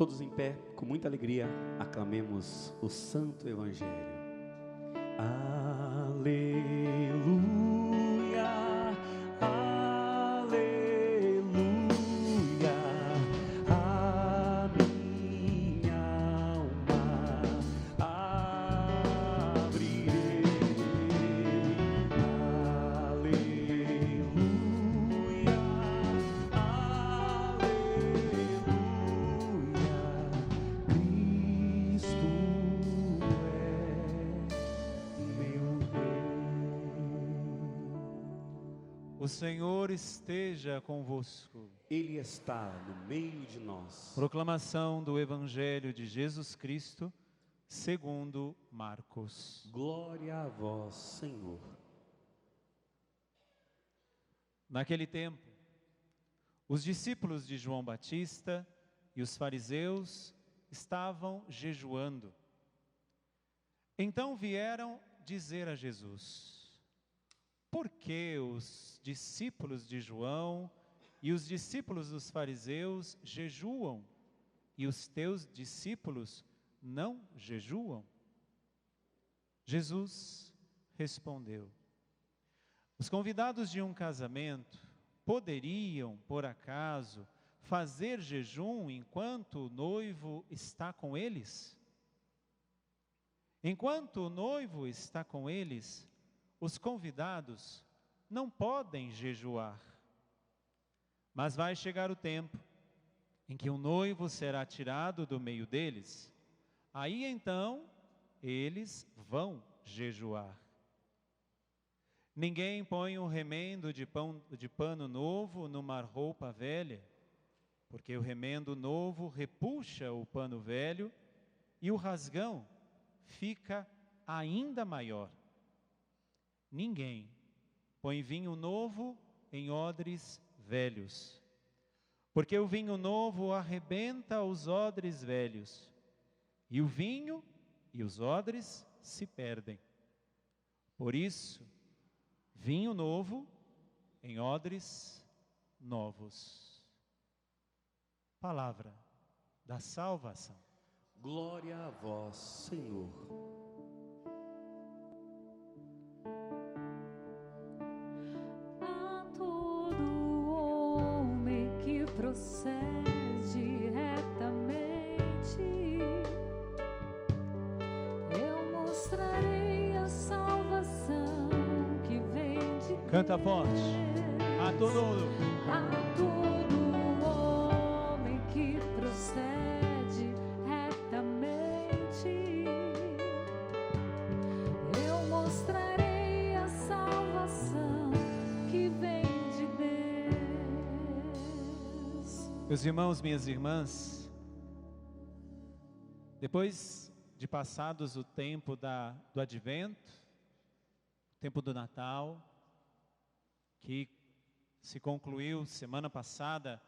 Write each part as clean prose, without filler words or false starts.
Todos em pé, com muita alegria, aclamemos o Santo Evangelho. Aleluia, aleluia, a minha alma abrirei. Aleluia, aleluia, Cristo meu Rei. O Senhor esteja convosco. Ele está no meio de nós. Proclamação do Evangelho de Jesus Cristo, segundo Marcos. Glória a vós, Senhor. Naquele tempo, os discípulos de João Batista e os fariseus estavam jejuando. Então vieram dizer a Jesus: por que os discípulos de João e os discípulos dos fariseus jejuam e os teus discípulos não jejuam? Jesus respondeu: os convidados de um casamento poderiam, por acaso, fazer jejum enquanto o noivo está com eles? Enquanto o noivo está com eles, os convidados não podem jejuar. Mas vai chegar o tempo em que o noivo será tirado do meio deles. Aí então, eles vão jejuar. Ninguém põe um remendo de pano novo numa roupa velha, porque o remendo novo repuxa o pano velho e o rasgão fica ainda maior. Ninguém põe vinho novo em odres velhos, porque o vinho novo arrebenta os odres velhos, e o vinho e os odres se perdem. Por isso, vinho novo em odres novos. Palavra da salvação. Glória a vós, Senhor. A todo homem que procede retamente, eu mostrarei a salvação que vem de Deus. Canta forte. A todo mundo. A todo homem que procede retamente, eu mostrarei a salvação que vem de Deus. Meus irmãos, minhas irmãs, depois de passados o tempo do Advento, o tempo do Natal, que se concluiu semana passada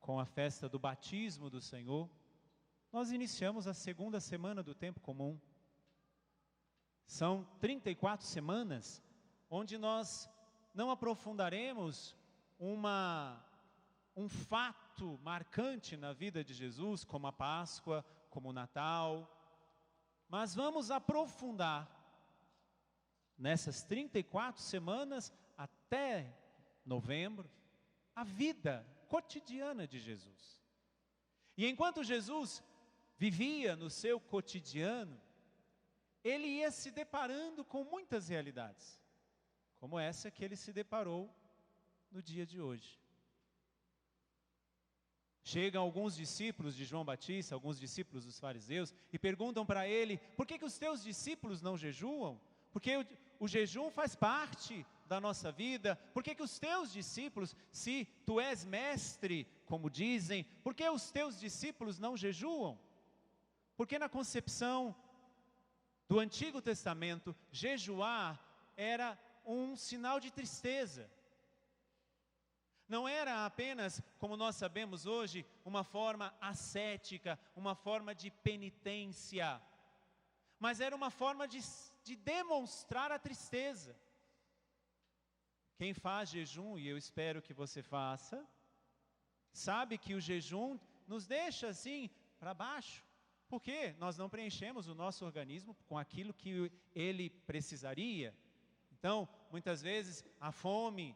com a festa do batismo do Senhor, nós iniciamos a segunda semana do tempo comum. São 34 semanas onde nós não aprofundaremos um fato marcante na vida de Jesus, como a Páscoa, como o Natal, mas vamos aprofundar nessas 34 semanas até novembro, a vida cotidiana de Jesus. E enquanto Jesus vivia no seu cotidiano, ele ia se deparando com muitas realidades, como essa que ele se deparou no dia de hoje. Chegam alguns discípulos de João Batista, alguns discípulos dos fariseus, e perguntam para ele: por que os teus discípulos não jejuam? Porque o jejum faz parte da nossa vida. Por que os teus discípulos, se tu és mestre, como dizem, por que os teus discípulos não jejuam? Porque na concepção do Antigo Testamento, jejuar era um sinal de tristeza. Não era apenas, como nós sabemos hoje, uma forma ascética, uma forma de penitência, mas era uma forma de demonstrar a tristeza. Quem faz jejum, e eu espero que você faça, sabe que o jejum nos deixa assim, para baixo. Por quê? Nós não preenchemos o nosso organismo com aquilo que ele precisaria. Então, muitas vezes, a fome,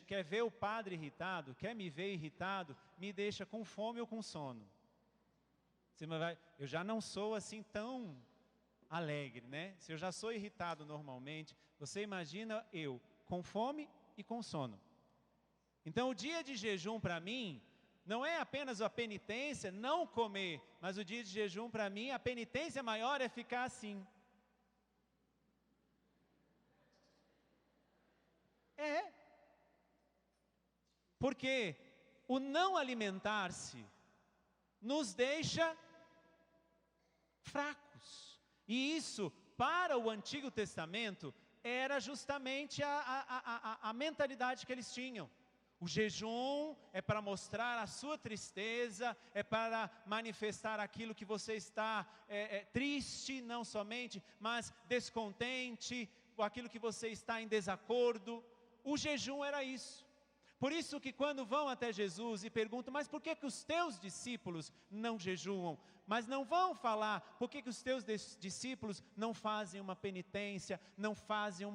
quer ver o padre irritado, quer me ver irritado, me deixa com fome ou com sono. Eu já não sou assim tão alegre, né? Se eu já sou irritado normalmente, você imagina eu com fome e com sono. Então, o dia de jejum para mim não é apenas a penitência, não comer, mas o dia de jejum para mim, a penitência maior é ficar assim. Porque o não alimentar-se nos deixa fracos. E isso, para o Antigo Testamento, era justamente a mentalidade que eles tinham. O jejum é para mostrar a sua tristeza, é para manifestar aquilo que você está triste, não somente, mas descontente, aquilo que você está em desacordo. O jejum era isso. Por isso que quando vão até Jesus e perguntam, mas por que os teus discípulos não jejuam? Mas não vão falar, por que os teus discípulos não fazem uma penitência, não fazem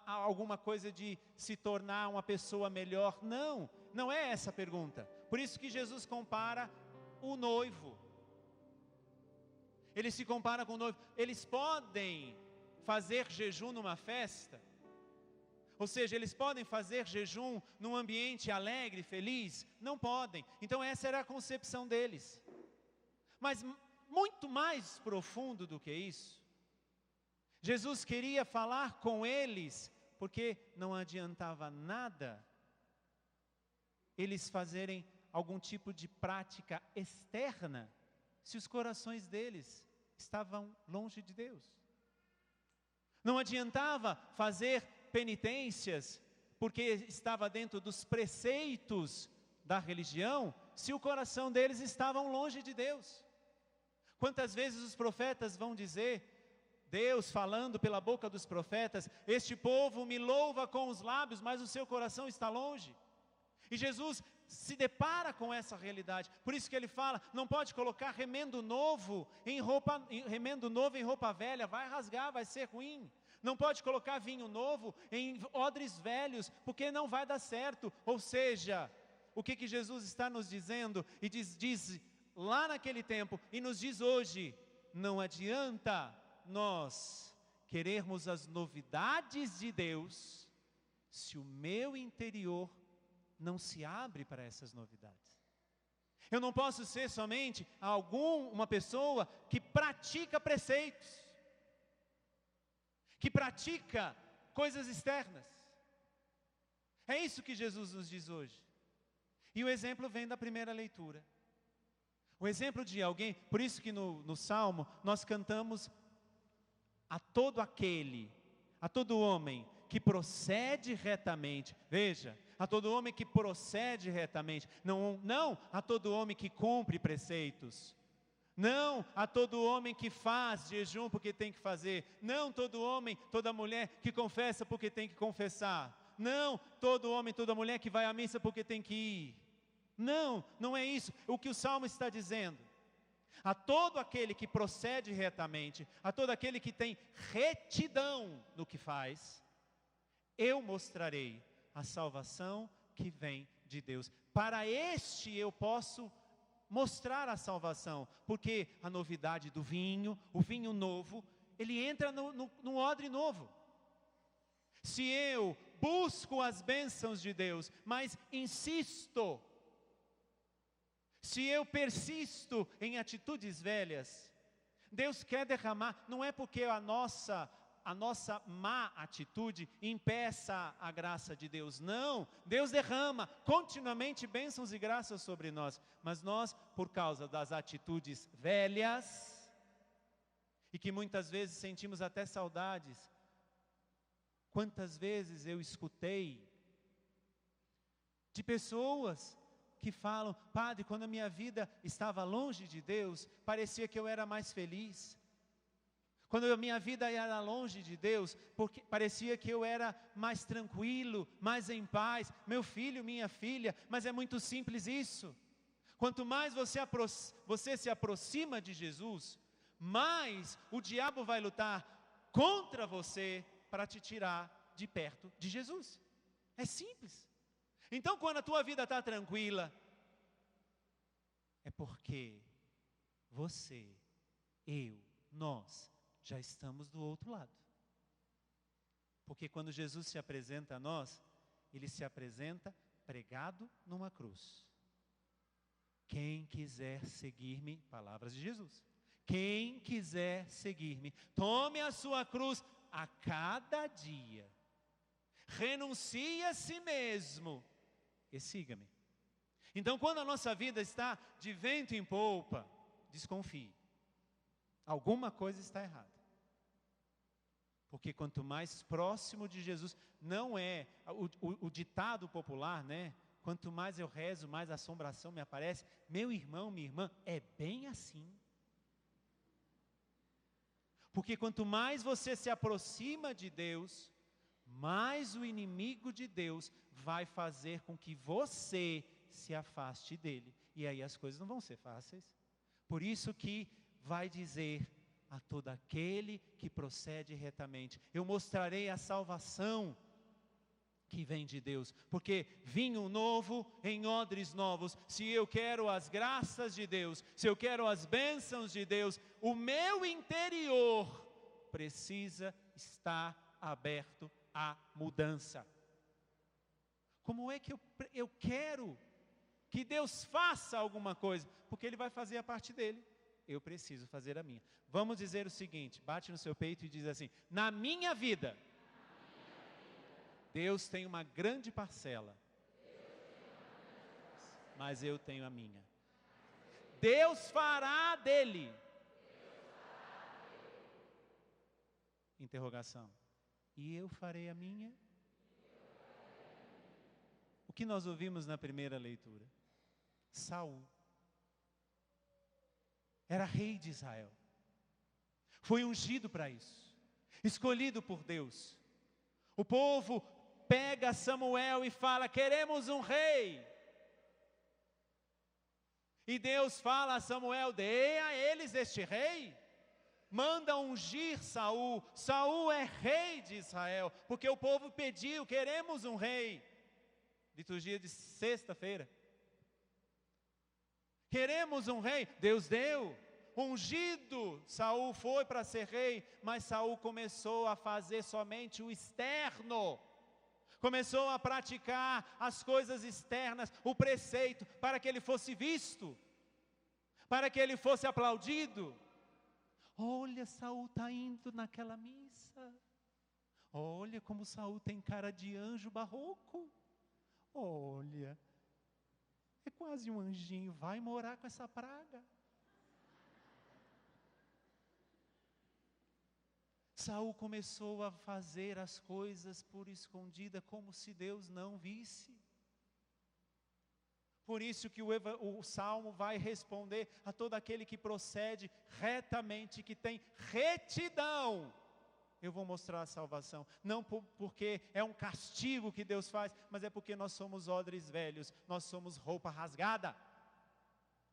alguma coisa de se tornar uma pessoa melhor? Não, não é essa a pergunta. Por isso que Jesus compara o noivo. Ele se compara com o noivo. Eles podem fazer jejum numa festa? Ou seja, eles podem fazer jejum num ambiente alegre, feliz? Não podem. Então essa era a concepção deles. Mas muito mais profundo do que isso, Jesus queria falar com eles, porque não adiantava nada eles fazerem algum tipo de prática externa, se os corações deles estavam longe de Deus. Não adiantava fazer penitências, porque estava dentro dos preceitos da religião, se o coração deles estava longe de Deus. Quantas vezes os profetas vão dizer, Deus falando pela boca dos profetas, este povo me louva com os lábios, mas o seu coração está longe. E Jesus se depara com essa realidade, por isso que ele fala, não pode colocar remendo novo em roupa velha, vai rasgar, vai ser ruim. Não pode colocar vinho novo em odres velhos, porque não vai dar certo. Ou seja, o que Jesus está nos dizendo, e diz lá naquele tempo, e nos diz hoje, não adianta nós querermos as novidades de Deus, se o meu interior não se abre para essas novidades. Eu não posso ser somente uma pessoa que pratica preceitos, que pratica coisas externas. É isso que Jesus nos diz hoje. E o exemplo vem da primeira leitura. O exemplo de alguém, por isso que no Salmo nós cantamos a todo homem que procede retamente. Veja, a todo homem que procede retamente, não a todo homem que cumpre preceitos. Não a todo homem que faz jejum porque tem que fazer. Não todo homem, toda mulher que confessa porque tem que confessar. Não todo homem, toda mulher que vai à missa porque tem que ir. Não, não é isso. O que o Salmo está dizendo. A todo aquele que procede retamente, a todo aquele que tem retidão no que faz, eu mostrarei a salvação que vem de Deus. Para este eu posso mostrar a salvação, porque a novidade do vinho, o vinho novo, ele entra no odre novo. Se eu busco as bênçãos de Deus, mas insisto, se eu persisto em atitudes velhas, Deus quer derramar, não é porque a nossa má atitude impeça a graça de Deus. Não, Deus derrama continuamente bênçãos e graças sobre nós. Mas nós, por causa das atitudes velhas, e que muitas vezes sentimos até saudades. Quantas vezes eu escutei de pessoas que falam, padre, quando a minha vida estava longe de Deus, parecia que eu era mais feliz. Quando a minha vida era longe de Deus, porque parecia que eu era mais tranquilo, mais em paz. Meu filho, minha filha, mas é muito simples isso. Quanto mais você se aproxima de Jesus, mais o diabo vai lutar contra você para te tirar de perto de Jesus. É simples. Então, quando a tua vida está tranquila, é porque você, eu, nós já estamos do outro lado. Porque quando Jesus se apresenta a nós, Ele se apresenta pregado numa cruz. Quem quiser seguir-me, palavras de Jesus. Quem quiser seguir-me, tome a sua cruz a cada dia. Renuncie a si mesmo e siga-me. Então, quando a nossa vida está de vento em polpa, desconfie. Alguma coisa está errada. Porque quanto mais próximo de Jesus, não é o ditado popular, né? Quanto mais eu rezo, mais assombração me aparece. Meu irmão, minha irmã, é bem assim. Porque quanto mais você se aproxima de Deus, mais o inimigo de Deus vai fazer com que você se afaste dele. E aí as coisas não vão ser fáceis. Por isso que vai dizer a todo aquele que procede retamente: eu mostrarei a salvação que vem de Deus, porque vinho novo em odres novos. Se eu quero as graças de Deus, se eu quero as bênçãos de Deus, o meu interior precisa estar aberto à mudança. Como é que eu quero que Deus faça alguma coisa? Porque Ele vai fazer a parte dele, eu preciso fazer a minha. Vamos dizer o seguinte, bate no seu peito e diz assim: na minha vida, Deus tem uma grande parcela, mas eu tenho a minha. Deus fará dele. Interrogação. E eu farei a minha? O que nós ouvimos na primeira leitura? Saul era rei de Israel. Foi ungido para isso, escolhido por Deus. O povo pega Samuel e fala: queremos um rei. E Deus fala a Samuel: dê a eles este rei. Manda ungir Saul. Saul é rei de Israel, porque o povo pediu: queremos um rei. Liturgia de sexta-feira. Queremos um rei. Deus deu. Ungido, Saul foi para ser rei, mas Saul começou a fazer somente o externo. Começou a praticar as coisas externas, o preceito, para que ele fosse visto, para que ele fosse aplaudido. Olha, Saul está indo naquela missa. Olha como Saul tem cara de anjo barroco. Olha, é quase um anjinho, vai morar com essa praga. Saul começou a fazer as coisas por escondida, como se Deus não visse. Por isso que o Salmo vai responder a todo aquele que procede retamente, que tem retidão. Eu vou mostrar a salvação, não porque é um castigo que Deus faz, mas é porque nós somos odres velhos, nós somos roupa rasgada,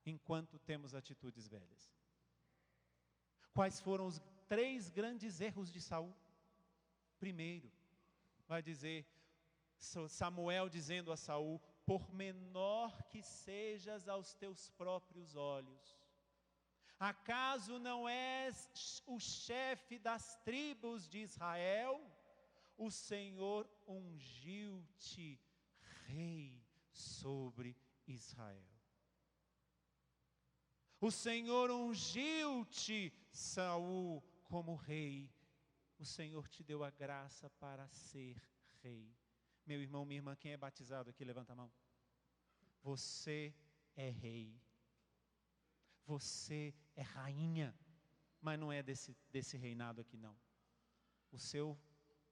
enquanto temos atitudes velhas. Quais foram os 3 grandes erros de Saul? Primeiro, vai dizer Samuel dizendo a Saul: por menor que sejas aos teus próprios olhos, acaso não és o chefe das tribos de Israel? O Senhor ungiu-te rei sobre Israel. O Senhor ungiu-te, Saul, como rei. O Senhor te deu a graça para ser rei. Meu irmão, minha irmã, quem é batizado aqui, levanta a mão. Você é rei. Você é rainha. Mas não é desse reinado aqui, não. O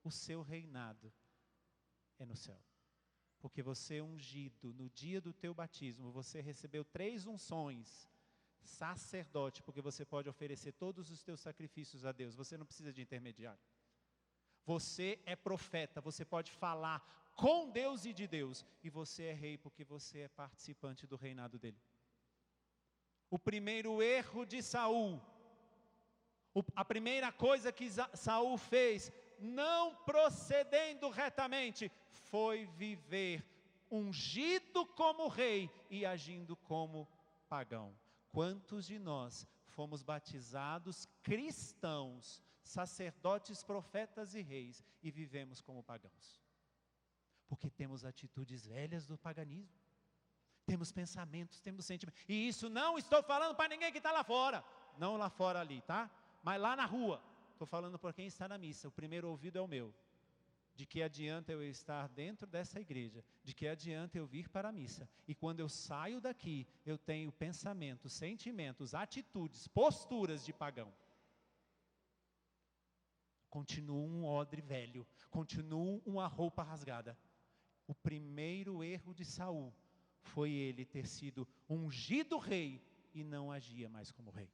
seu reinado é no céu. Porque você é ungido. No dia do teu batismo, você recebeu 3 unções. Sacerdote, porque você pode oferecer todos os teus sacrifícios a Deus. Você não precisa de intermediário. Você é profeta, você pode falar com Deus e de Deus. E você é rei, porque você é participante do reinado dele. o primeiro erro de Saul, a primeira coisa que Saul fez, não procedendo retamente, foi viver ungido como rei e agindo como pagão. Quantos de nós fomos batizados cristãos, sacerdotes, profetas e reis, e vivemos como pagãos? Porque temos atitudes velhas do paganismo, temos pensamentos, temos sentimentos, e isso não estou falando para ninguém que está lá fora, não lá fora ali, tá? Mas lá na rua, estou falando por quem está na missa. O primeiro ouvido é o meu. De que adianta eu estar dentro dessa igreja? De que adianta eu vir para a missa? E quando eu saio daqui, eu tenho pensamentos, sentimentos, atitudes, posturas de pagão. Continuo um odre velho, continuo uma roupa rasgada. O primeiro erro de Saul foi ele ter sido ungido rei e não agia mais como rei.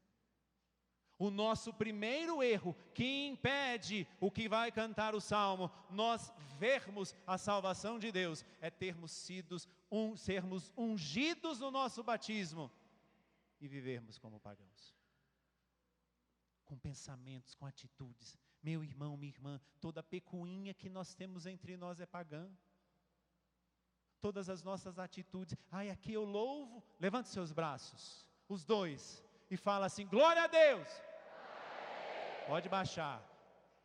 O nosso primeiro erro que impede o que vai cantar o Salmo, nós vermos a salvação de Deus, é sermos ungidos no nosso batismo e vivermos como pagãos. Com pensamentos, com atitudes. Meu irmão, minha irmã, toda pecuinha que nós temos entre nós é pagã. Todas as nossas atitudes. Ai, aqui eu louvo. Levante seus braços, os dois, e fala assim: glória a Deus. Pode baixar.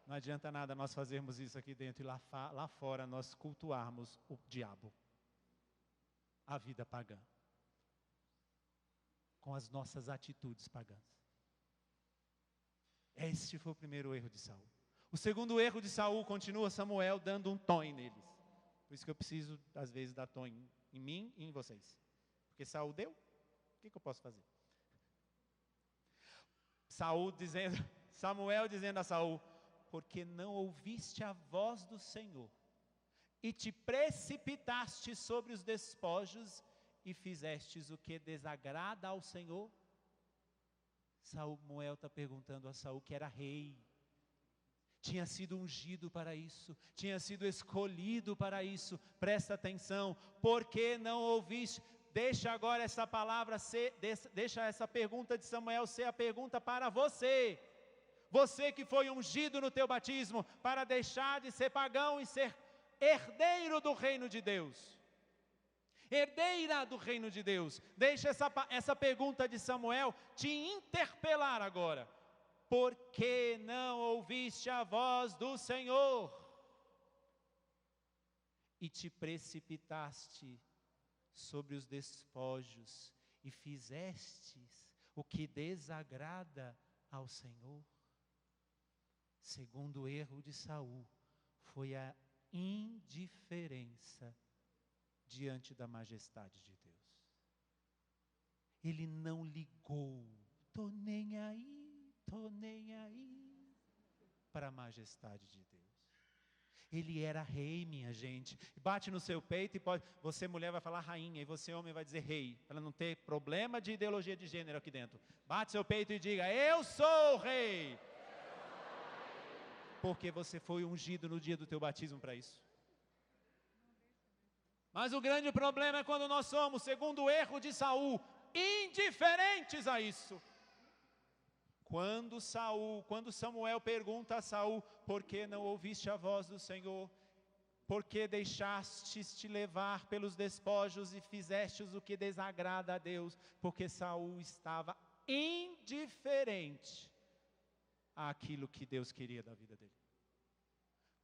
Não adianta nada nós fazermos isso aqui dentro e lá fora nós cultuarmos o diabo. A vida pagã. Com as nossas atitudes pagãs. Este foi o primeiro erro de Saul. O segundo erro de Saul continua Samuel dando um tom neles. Por isso que eu preciso, às vezes, dar tom em mim e em vocês. Porque Saul deu, o que eu posso fazer? Samuel dizendo a Saul: porque não ouviste a voz do Senhor, e te precipitaste sobre os despojos, e fizestes o que desagrada ao Senhor. Samuel está perguntando a Saul, que era rei, tinha sido ungido para isso, tinha sido escolhido para isso. Presta atenção, porque não ouviste? Deixa agora essa palavra deixa essa pergunta de Samuel ser a pergunta para você. Você que foi ungido no teu batismo, para deixar de ser pagão e ser herdeiro do reino de Deus. Herdeira do reino de Deus. Deixa essa pergunta de Samuel te interpelar agora. Por que não ouviste a voz do Senhor? E te precipitaste sobre os despojos, e fizestes o que desagrada ao Senhor. Segundo erro de Saul, foi a indiferença diante da majestade de Deus. Ele não ligou, tô nem aí para a majestade de Deus. Ele era rei, minha gente. Bate no seu peito e você mulher vai falar rainha, e você homem vai dizer rei, para não ter problema de ideologia de gênero aqui dentro. Bate seu peito e diga: eu sou rei. Porque você foi ungido no dia do teu batismo para isso. Mas o grande problema é quando nós somos, segundo o erro de Saul, indiferentes a isso. Quando Samuel pergunta a Saul: por que não ouviste a voz do Senhor? Por que deixastes te levar pelos despojos e fizestes o que desagrada a Deus? Porque Saul estava indiferente àquilo que Deus queria da vida dele.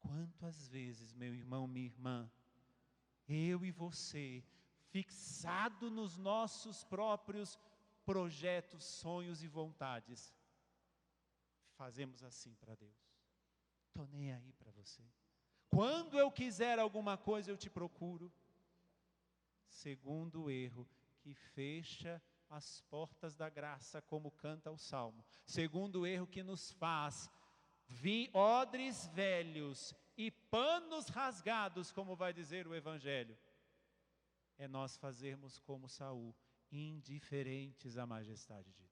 Quantas vezes, meu irmão, minha irmã, eu e você, fixado nos nossos próprios projetos, sonhos e vontades, fazemos assim para Deus: estou nem aí para você. Quando eu quiser alguma coisa, eu te procuro. Segundo erro, que fecha as portas da graça, como canta o Salmo. Segundo erro, que nos faz odres velhos e panos rasgados, como vai dizer o Evangelho, é nós fazermos como Saul, indiferentes à majestade de Deus.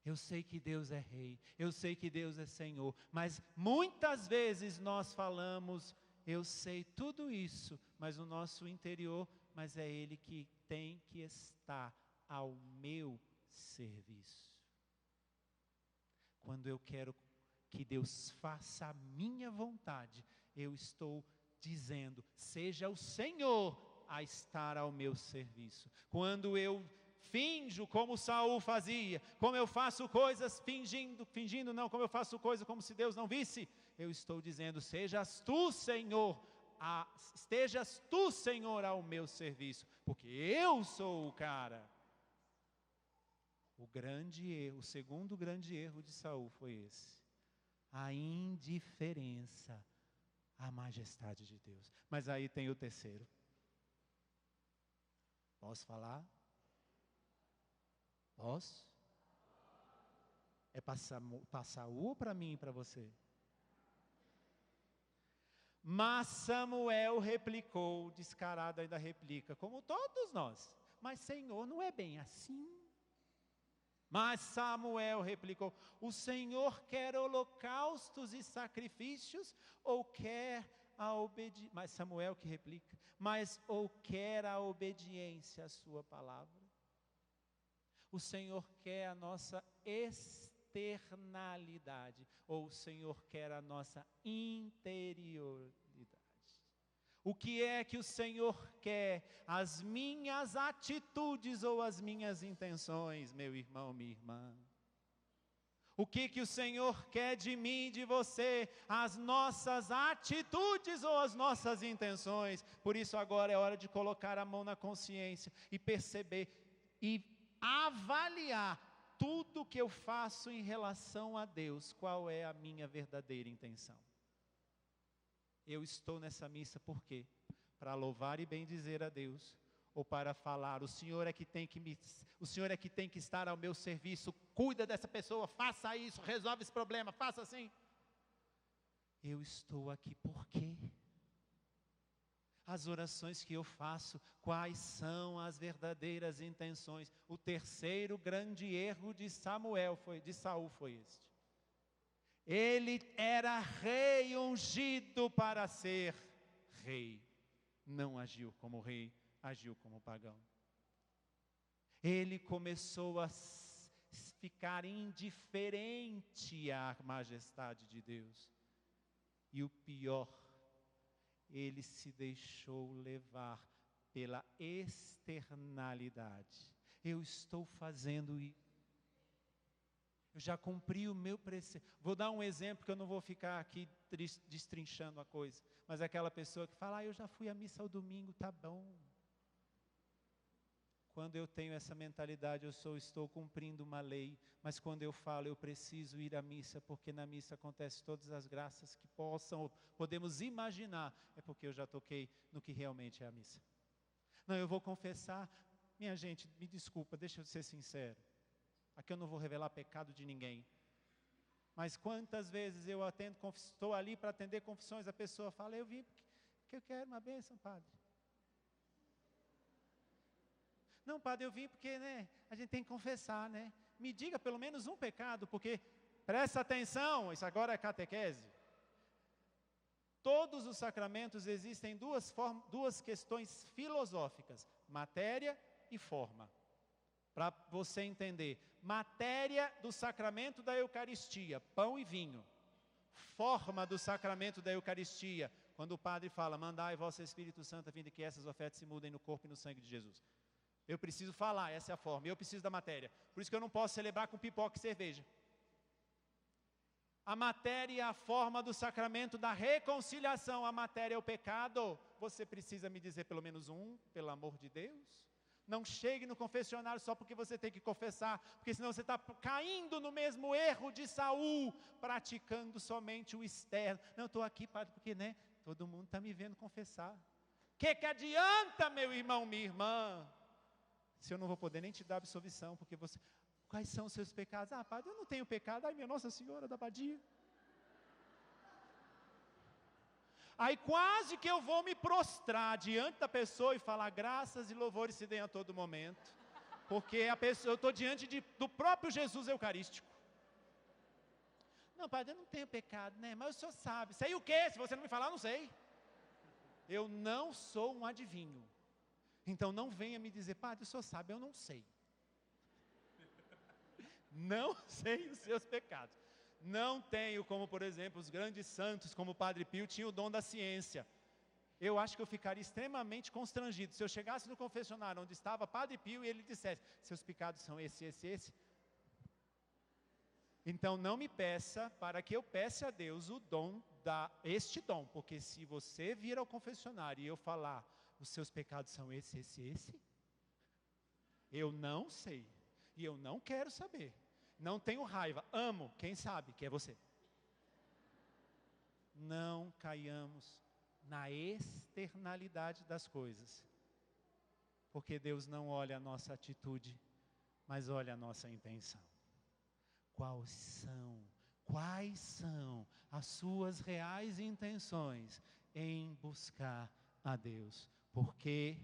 Eu sei que Deus é rei, eu sei que Deus é Senhor, mas muitas vezes nós falamos: eu sei tudo isso, mas no nosso interior, mas é Ele que tem que estar ao meu serviço. Quando eu quero que Deus faça a minha vontade, eu estou dizendo, seja o Senhor a estar ao meu serviço. Quando eu finjo como Saul fazia, como eu faço coisas fingindo não, como eu faço coisas como se Deus não visse, eu estou dizendo, estejas tu, Senhor, ao meu serviço, porque eu sou o cara. O segundo grande erro de Saul foi esse, a indiferença à majestade de Deus. Mas aí tem o terceiro. Posso falar? Posso? É para Saul ou para mim e para você? Mas Samuel replicou, descarado ainda replica, como todos nós. Mas Senhor, não é bem assim. Mas Samuel replicou, o Senhor quer holocaustos e sacrifícios ou quer a obediência? Mas Samuel que replica, mas ou quer a obediência à sua palavra? O Senhor quer a nossa externalidade, ou o Senhor quer a nossa interioridade? O que é que o Senhor quer? As minhas atitudes ou as minhas intenções, meu irmão, minha irmã? O que o Senhor quer de mim e de você? As nossas atitudes ou as nossas intenções? Por isso agora é hora de colocar a mão na consciência e perceber e avaliar tudo que eu faço em relação a Deus, qual é a minha verdadeira intenção. Eu estou nessa missa por quê? Para louvar e bendizer a Deus, ou para falar, o Senhor é que tem que estar ao meu serviço, cuida dessa pessoa, faça isso, resolve esse problema, faça assim. Eu estou aqui por quê? As orações que eu faço, quais são as verdadeiras intenções? O terceiro grande erro de Saul foi este. Ele era rei ungido para ser rei. Não agiu como rei, agiu como pagão. Ele começou a ficar indiferente à majestade de Deus. E o pior, ele se deixou levar pela externalidade. Eu estou fazendo isso. Eu já cumpri o meu preceito. Vou dar um exemplo que eu não vou ficar aqui destrinchando a coisa. Mas aquela pessoa que fala, eu já fui à missa ao domingo, tá bom. Quando eu tenho essa mentalidade, estou cumprindo uma lei. Mas quando eu falo, eu preciso ir à missa, porque na missa acontecem todas as graças que podemos imaginar. É porque eu já toquei no que realmente é a missa. Não, eu vou confessar. Minha gente, me desculpa, deixa eu ser sincero. Aqui eu não vou revelar pecado de ninguém. Mas quantas vezes eu estou ali para atender confissões, a pessoa fala, eu vim porque eu quero uma bênção, padre. Não, padre, eu vim porque, a gente tem que confessar, Me diga pelo menos um pecado, porque, presta atenção, isso agora é catequese. Todos os sacramentos existem duas questões filosóficas, matéria e forma. Para você entender, matéria do sacramento da Eucaristia, pão e vinho. Forma do sacramento da Eucaristia, quando o padre fala, mandai vosso Espírito Santo a fim de que essas ofertas se mudem no corpo e no sangue de Jesus. Eu preciso falar, essa é a forma, eu preciso da matéria. Por isso que eu não posso celebrar com pipoca e cerveja. A matéria e a forma do sacramento da reconciliação, a matéria é o pecado. Você precisa me dizer pelo menos um, pelo amor de Deus? Não chegue no confessionário só porque você tem que confessar, porque senão você está caindo no mesmo erro de Saul, praticando somente o externo. Não, eu estou aqui, padre, porque todo mundo está me vendo confessar. O que adianta, meu irmão, minha irmã, se eu não vou poder nem te dar absolvição, porque você... Quais são os seus pecados? Ah, padre, eu não tenho pecado. Ai, minha Nossa Senhora da Badia. Aí quase que eu vou me prostrar diante da pessoa e falar graças e louvores se deem a todo momento. Porque eu estou diante do próprio Jesus Eucarístico. Não, padre, eu não tenho pecado, mas o senhor sabe. Sei o quê? Se você não me falar, eu não sei. Eu não sou um adivinho. Então não venha me dizer, padre, o senhor sabe, eu não sei. Não sei os seus pecados. Não tenho como, por exemplo, os grandes santos, como o Padre Pio, tinham o dom da ciência. Eu acho que eu ficaria extremamente constrangido se eu chegasse no confessionário onde estava Padre Pio e ele dissesse: seus pecados são esse. Então não me peça para que eu peça a Deus o dom este dom, porque se você vir ao confessionário e eu falar: os seus pecados são esse, eu não sei, e eu não quero saber, não tenho raiva, amo, quem sabe que é você. Não caiamos na externalidade das coisas, porque Deus não olha a nossa atitude, mas olha a nossa intenção. Quais são as suas reais intenções em buscar a Deus? Porque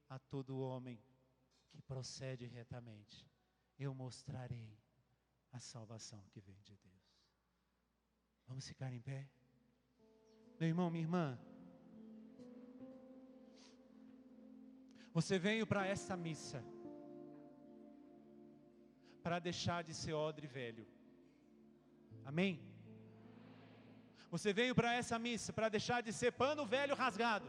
a todo homem que procede retamente, eu mostrarei a salvação que vem de Deus. Vamos ficar em pé? Meu irmão, minha irmã, você veio para essa missa para deixar de ser odre velho. Amém? Você veio para essa missa para deixar de ser pano velho rasgado,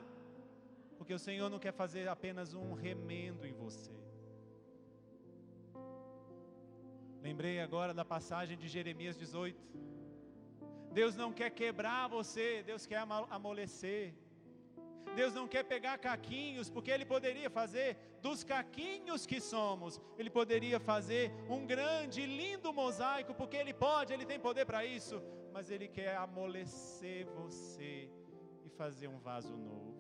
porque o Senhor não quer fazer apenas um remendo em você. Lembrei agora da passagem de Jeremias 18. Deus não quer quebrar você, Deus quer amolecer. Deus não quer pegar caquinhos, porque Ele poderia fazer dos caquinhos que somos, Ele poderia fazer um grande e lindo mosaico, porque Ele pode, Ele tem poder para isso, mas Ele quer amolecer você e fazer um vaso novo.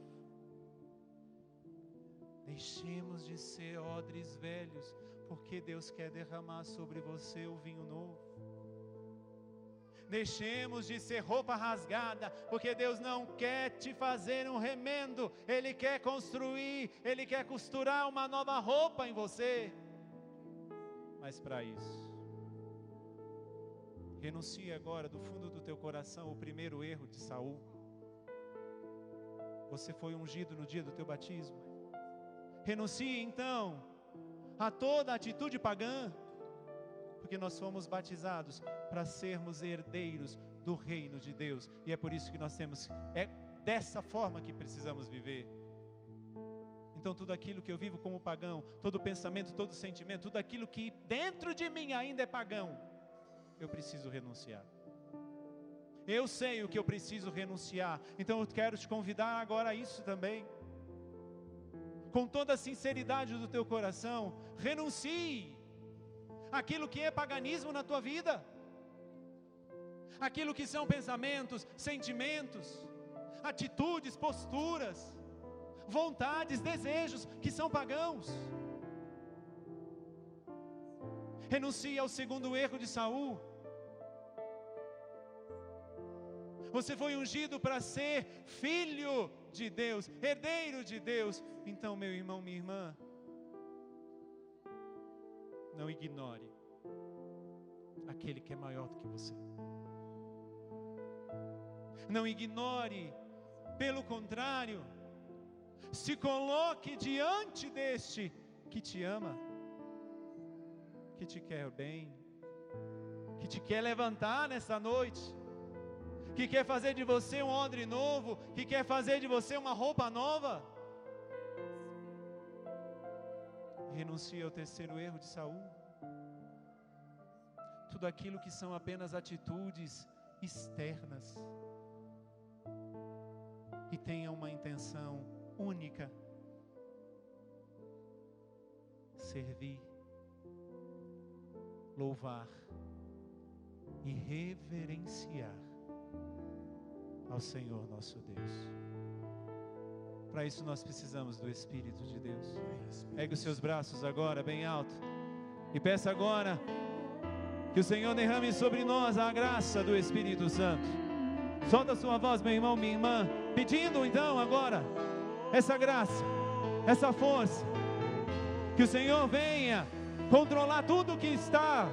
Deixemos de ser odres velhos, porque Deus quer derramar sobre você o vinho novo. Deixemos de ser roupa rasgada, porque Deus não quer te fazer um remendo, Ele quer construir, Ele quer costurar uma nova roupa em você. Mas para isso, renuncie agora do fundo do teu coração o primeiro erro de Saul. Você foi ungido no dia do teu batismo. Renuncie então a toda atitude pagã, porque nós fomos batizados para sermos herdeiros do reino de Deus, e é por isso que nós é dessa forma que precisamos viver. Então tudo aquilo que eu vivo como pagão, todo pensamento, todo sentimento, tudo aquilo que dentro de mim ainda é pagão, eu preciso renunciar. Eu sei o que eu preciso renunciar, então eu quero te convidar agora a isso também. Com toda a sinceridade do teu coração, renuncie aquilo que é paganismo na tua vida, aquilo que são pensamentos, sentimentos, atitudes, posturas, vontades, desejos que são pagãos. Renuncie ao segundo erro de Saul. Você foi ungido para ser filho de Deus, herdeiro de Deus. Então, meu irmão, minha irmã, não ignore aquele que é maior do que você. Não ignore, pelo contrário, se coloque diante deste que te ama, que te quer bem, que te quer levantar nessa noite, que quer fazer de você um odre novo, que quer fazer de você uma roupa nova. Renuncie ao terceiro erro de Saul. Tudo aquilo que são apenas atitudes externas e tenha uma intenção única: servir, louvar e reverenciar ao Senhor nosso Deus. Para isso nós precisamos do Espírito de Deus. Pegue os seus braços agora bem alto e peça agora que o Senhor derrame sobre nós a graça do Espírito Santo. Solta a sua voz, meu irmão, minha irmã, pedindo então agora essa graça, essa força, que o Senhor venha controlar tudo que está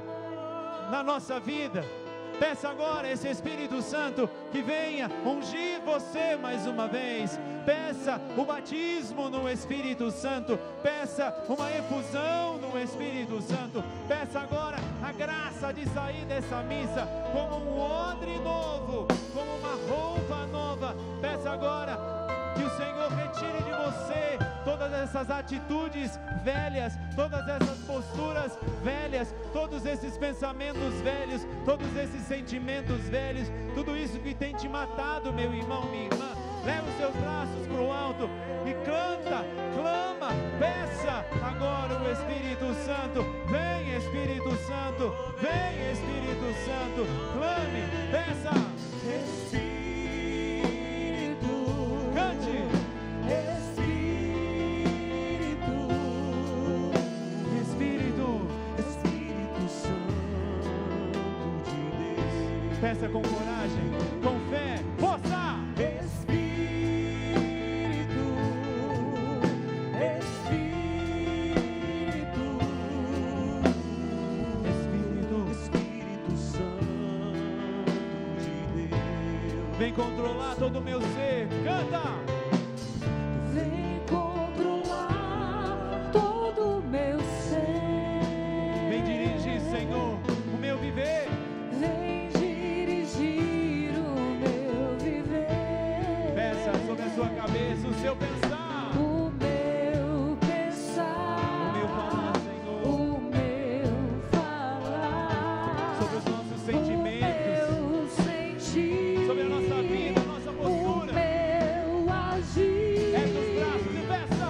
na nossa vida. Peça agora esse Espírito Santo que venha ungir você mais uma vez, Peça o batismo no Espírito Santo. Peça uma efusão no Espírito Santo. Peça agora a graça de sair dessa missa como um odre novo, como uma roupa nova. Peça agora que o Senhor retire de você todas essas atitudes velhas, todas essas posturas velhas, todos esses pensamentos velhos, todos esses sentimentos velhos, tudo isso que tem te matado, meu irmão, minha irmã. Leva os seus braços para o alto e canta, clama, peça agora o Espírito Santo. Vem, Espírito Santo, vem, Espírito Santo, clame, peça. Espírito, cante. Espírito Santo de Deus. Peça com coragem, com fé, força. Vem controlar todo o meu ser, canta! Vem controlar todo o meu ser. Vem dirigir, Senhor, o meu viver. Vem dirigir o meu viver. Peça sobre a sua cabeça o seu pensar. O meu pensar. O meu falar, Senhor. O meu falar. Sobre os nossos sentimentos. Sobre a nossa vida, a nossa postura. O meu agir. Ergue os braços e peça.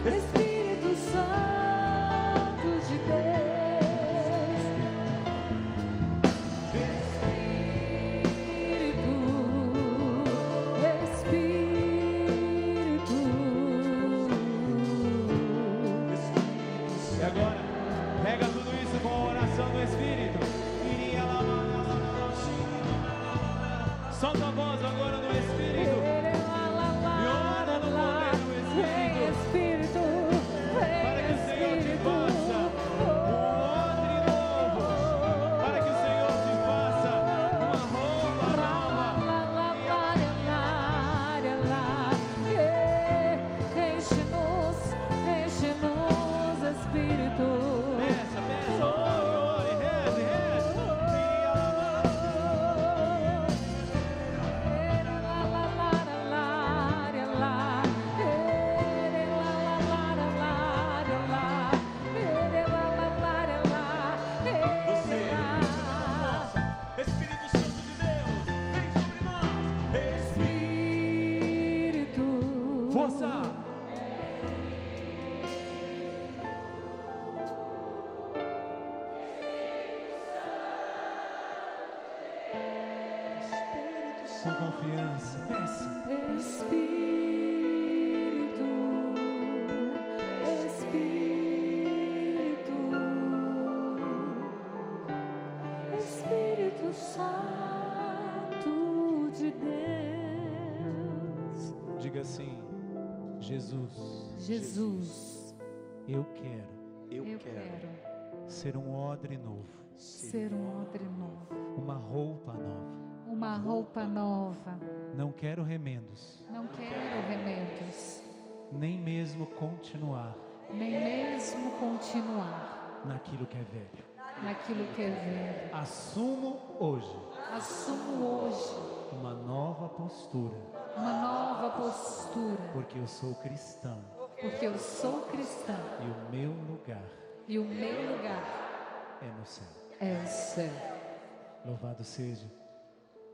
Espírito Santo de Deus. E agora, pega tudo isso com a oração do Espírito. Solta a voz agora no Espírito. E ora no poder do Espírito. Para que o Senhor te faça um odre novo. Para que o Senhor te faça uma roupa nova. Enche-nos, Espírito. Peça, ore, ore, reze, reze. Espírito Santo de Deus, vem sobre nós. Espírito. Força. Com confiança, peça. Espírito, Espírito, Espírito Santo de Deus. Diga assim: Jesus, Jesus, eu quero eu quero ser um odre novo, ser um odre novo, uma roupa nova. uma roupa nova. Não quero remendos, Não quero remédios, nem mesmo continuar nem mesmo continuar naquilo que é velho. naquilo que é velho. Assumo hoje Assumo hoje uma nova postura, uma nova postura, porque eu sou cristão porque eu sou cristão e o meu lugar e o meu lugar é no céu. é o céu. Louvado seja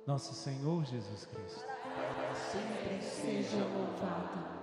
nosso Senhor Jesus Cristo. Sempre seja louvado.